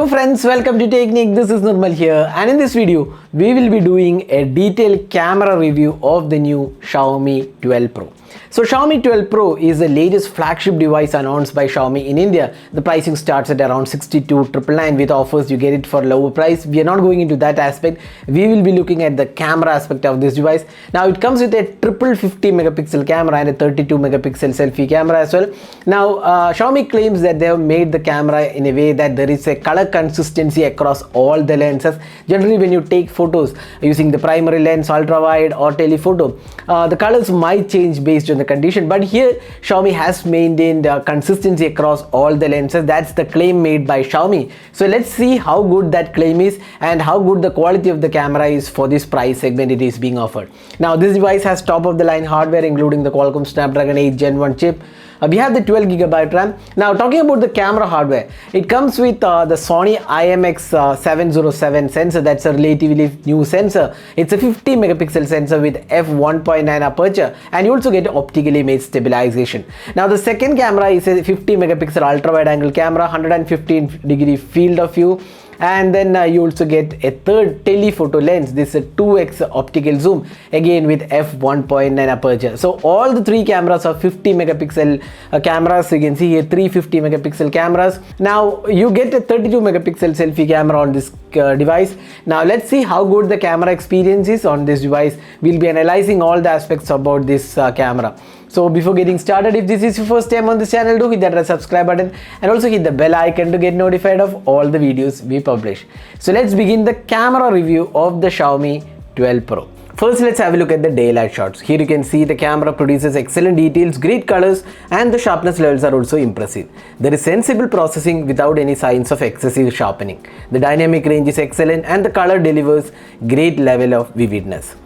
Hello friends, welcome to Technique. This is Nirmal here, and in this video we will be doing a detailed camera review of the new Xiaomi 12 Pro. So Xiaomi 12 Pro is the latest flagship device announced by Xiaomi in India. The pricing starts at around 62,999 with offers. You get it for lower price. We are not going into that aspect. We will be looking at the camera aspect of this device. Now it comes with a triple 50 megapixel camera and a 32 megapixel selfie camera as well. Now Xiaomi claims that they have made the camera in a way that there is a color consistency across all the lenses. Generally when you take photos using the primary lens, ultra wide or telephoto, the colors might change based on the condition, but here Xiaomi has maintained consistency across all the lenses. That's the claim made by Xiaomi. So let's see how good that claim is and how good the quality of the camera is for this price segment it is being offered. Now this device has top of the line hardware including the Qualcomm Snapdragon 8 Gen 1 chip. We have the 12GB RAM. Now talking about the camera hardware, it comes with the Sony IMX707 sensor. That's a relatively new sensor. It's a 50 megapixel sensor with f1.9 aperture, and you also get optical image stabilization. Now the second camera is a 50 megapixel ultra wide angle camera, 115-degree field of view. And then you also get a third telephoto lens. This is a 2x optical zoom, again with f1.9 aperture. So all the three cameras are 50 megapixel cameras. You can see here 350 megapixel cameras. Now you get a 32 megapixel selfie camera on this device. Now let's see how good the camera experience is on this device. We'll be analyzing all the aspects about this camera. So before getting started, if this is your first time on this channel, do hit that red subscribe button and also hit the bell icon to get notified of all the videos we publish. So let's begin the camera review of the Xiaomi 12 Pro. First, let's have a look at the daylight shots. Here you can see the camera produces excellent details, great colors, and the sharpness levels are also impressive. There is sensible processing without any signs of excessive sharpening. The dynamic range is excellent and the color delivers great level of vividness.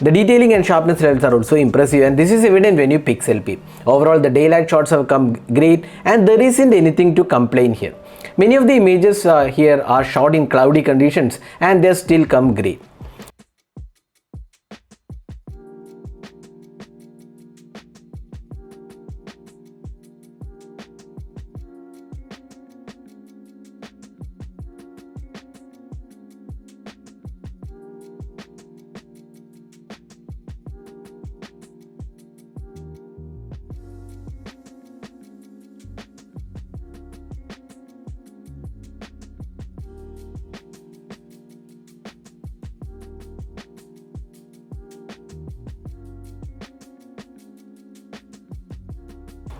The detailing and sharpness levels are also impressive, and this is evident when you pick selfie. Overall, the daylight shots have come great and there isn't anything to complain here. Many of the images here are shot in cloudy conditions and they still come great.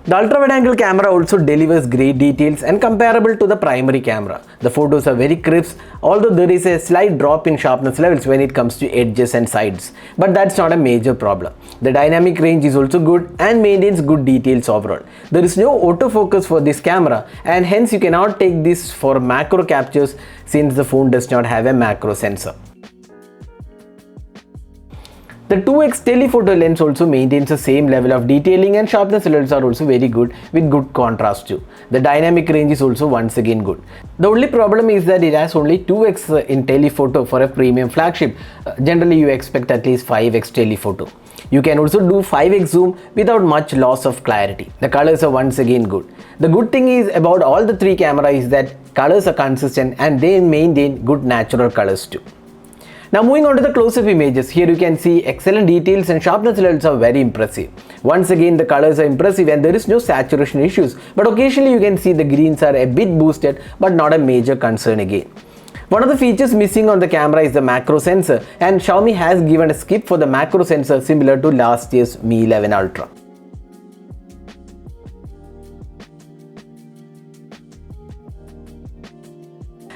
The ultra-wide angle camera also delivers great details and comparable to the primary camera. The photos are very crisp, although there is a slight drop in sharpness levels when it comes to edges and sides. But that's not a major problem. The dynamic range is also good and maintains good details overall. There is no autofocus for this camera, and hence you cannot take this for macro captures since the phone does not have a macro sensor. The 2x telephoto lens also maintains the same level of detailing and sharpness levels are also very good with good contrast too. The dynamic range is also once again good. The only problem is that it has only 2x in telephoto for a premium flagship. Generally you expect at least 5x telephoto. You can also do 5x zoom without much loss of clarity. The colors are once again good. The good thing is about all the three cameras is that colors are consistent and they maintain good natural colors too. Now moving on to the close-up images, here you can see excellent details and sharpness levels are very impressive. Once again the colors are impressive and there is no saturation issues, but occasionally you can see the greens are a bit boosted but not a major concern again. One of the features missing on the camera is the macro sensor, and Xiaomi has given a skip for the macro sensor similar to last year's Mi 11 Ultra.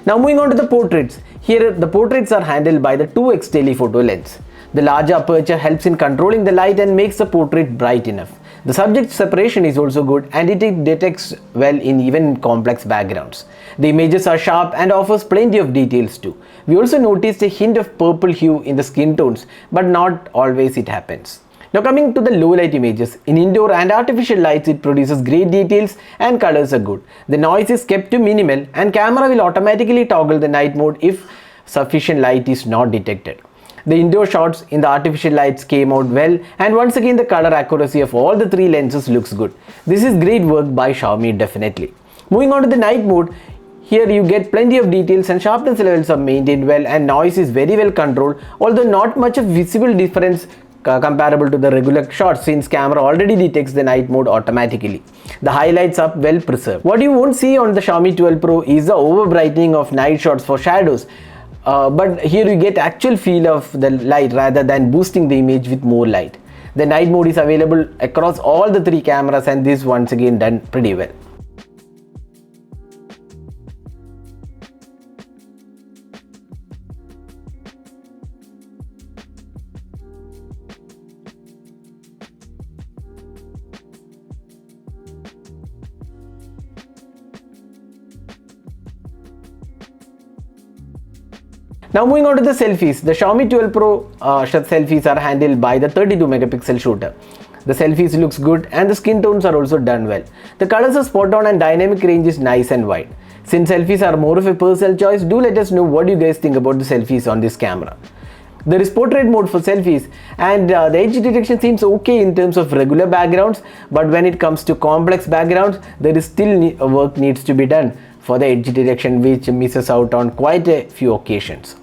Now moving on to the portraits. Here the portraits are handled by the 2x telephoto lens. The larger aperture helps in controlling the light and makes the portrait bright enough. The subject separation is also good and it detects well in even complex backgrounds. The images are sharp and offers plenty of details too. We also noticed a hint of purple hue in the skin tones, but not always it happens. Now coming to the low light images, in indoor and artificial lights it produces great details and colors are good. The noise is kept to minimal and camera will automatically toggle the night mode if sufficient light is not detected. The indoor shots in the artificial lights came out well, and once again the color accuracy of all the three lenses looks good. This is great work by Xiaomi definitely. Moving on to the night mode, Here you get plenty of details and sharpness levels are maintained well, and noise is very well controlled, although not much of visible difference comparable to the regular shots, since camera already detects the night mode automatically. The highlights are well preserved. What you won't see on the Xiaomi 12 Pro is the over brightening of night shots for shadows. But here you get actual feel of the light rather than boosting the image with more light. The night mode is available across all the three cameras, and this once again done pretty well. Now moving on to the selfies, the Xiaomi 12 Pro selfies are handled by the 32 megapixel shooter. The selfies looks good and the skin tones are also done well. The colors are spot on and dynamic range is nice and wide. Since selfies are more of a personal choice, do let us know what you guys think about the selfies on this camera. There is portrait mode for selfies, and the edge detection seems okay in terms of regular backgrounds, but when it comes to complex backgrounds, there is still work needs to be done for the edge detection, which misses out on quite a few occasions.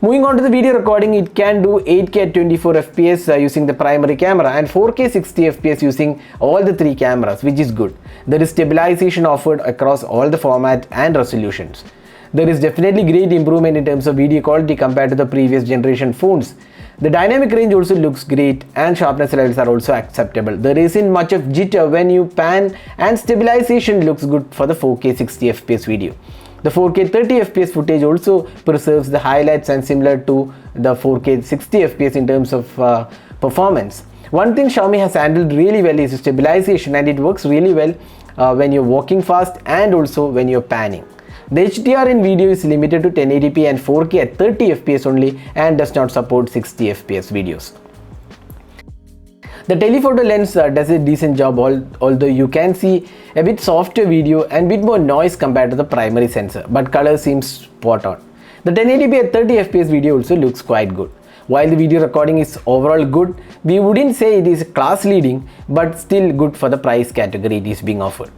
Moving on to the video recording, it can do 8K at 24 fps using the primary camera and 4K 60 fps using all the three cameras, which is good. There is stabilization offered across all the formats and resolutions. There is definitely great improvement in terms of video quality compared to the previous generation phones. The dynamic range also looks great and sharpness levels are also acceptable. There isn't much of jitter when you pan, and stabilization looks good for the 4K 60 fps video. The 4K 30 fps footage also preserves the highlights and similar to the 4K 60 fps in terms of performance. One thing Xiaomi has handled really well is stabilization, and it works really well when you're walking fast and also when you're panning. The HDR in video is limited to 1080p and 4K at 30 fps only and does not support 60 fps videos. The telephoto lens does a decent job, although you can see a bit softer video and bit more noise compared to the primary sensor, but color seems spot on. The 1080p at 30 fps video also looks quite good. While the video recording is overall good, we wouldn't say it is class leading, but still good for the price category it is being offered.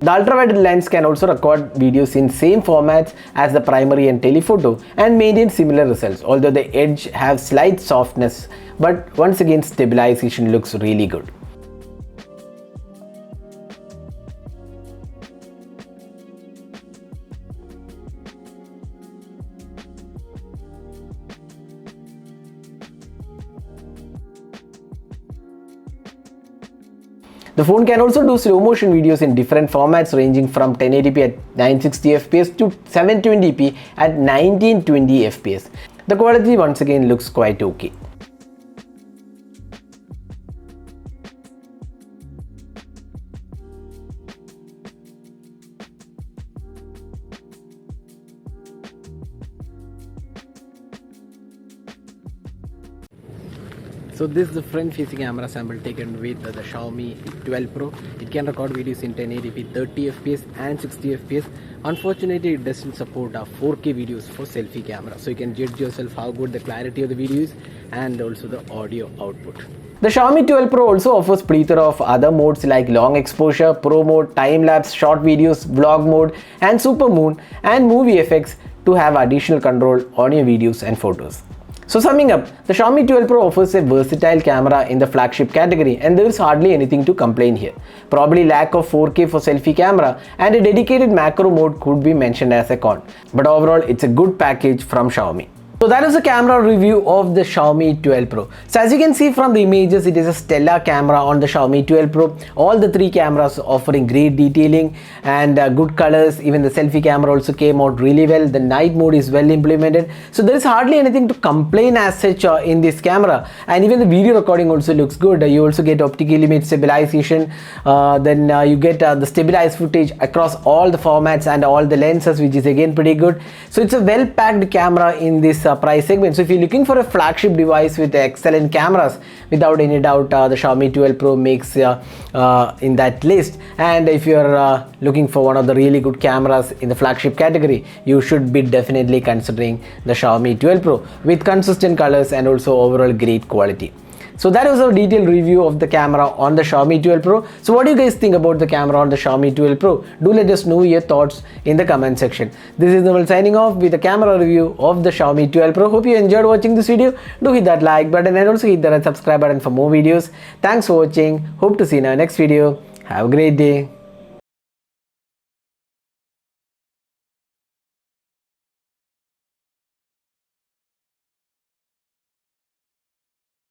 The ultrawide lens can also record videos in same formats as the primary and telephoto and maintain similar results, although the edge have slight softness, but once again stabilization looks really good. The phone can also do slow motion videos in different formats ranging from 1080p at 960 fps to 720p at 1920 fps. The quality once again looks quite okay. So this is the front facing camera sample taken with the Xiaomi 12 Pro. It can record videos in 1080p 30 fps and 60 fps. Unfortunately, it doesn't support 4K videos for selfie camera, so you can judge yourself how good the clarity of the video is and also the audio output. The Xiaomi 12 Pro also offers plethora of other modes like long exposure, pro mode, time lapse, short videos, vlog mode and super moon and movie effects to have additional control on your videos and photos. So summing up, the Xiaomi 12 Pro offers a versatile camera in the flagship category, and there is hardly anything to complain here. Probably lack of 4K for selfie camera and a dedicated macro mode could be mentioned as a con, but overall it's a good package from Xiaomi. So that is a camera review of the Xiaomi 12 Pro. So as you can see from the images, it is a stellar camera on the Xiaomi 12 Pro. All the three cameras offering great detailing and good colors. Even the selfie camera also came out really well. The night mode is well implemented. So there is hardly anything to complain as such in this camera. And even the video recording also looks good. You also get optical image stabilization. Then you get the stabilized footage across all the formats and all the lenses, which is again pretty good. So it's a well packed camera in this price segment. So if you're looking for a flagship device with excellent cameras, without any doubt the Xiaomi 12 Pro makes in that list. And if you're looking for one of the really good cameras in the flagship category, you should be definitely considering the Xiaomi 12 Pro with consistent colors and also overall great quality. So that was a detailed review of the camera on the Xiaomi 12 Pro. So what do you guys think about the camera on the Xiaomi 12 Pro? Do let us know your thoughts in the comment section. This is Naval signing off with a camera review of the Xiaomi 12 Pro. Hope you enjoyed watching this video. Do hit that like button and also hit the red subscribe button for more videos. Thanks for watching. Hope to see you in our next video. Have a great day.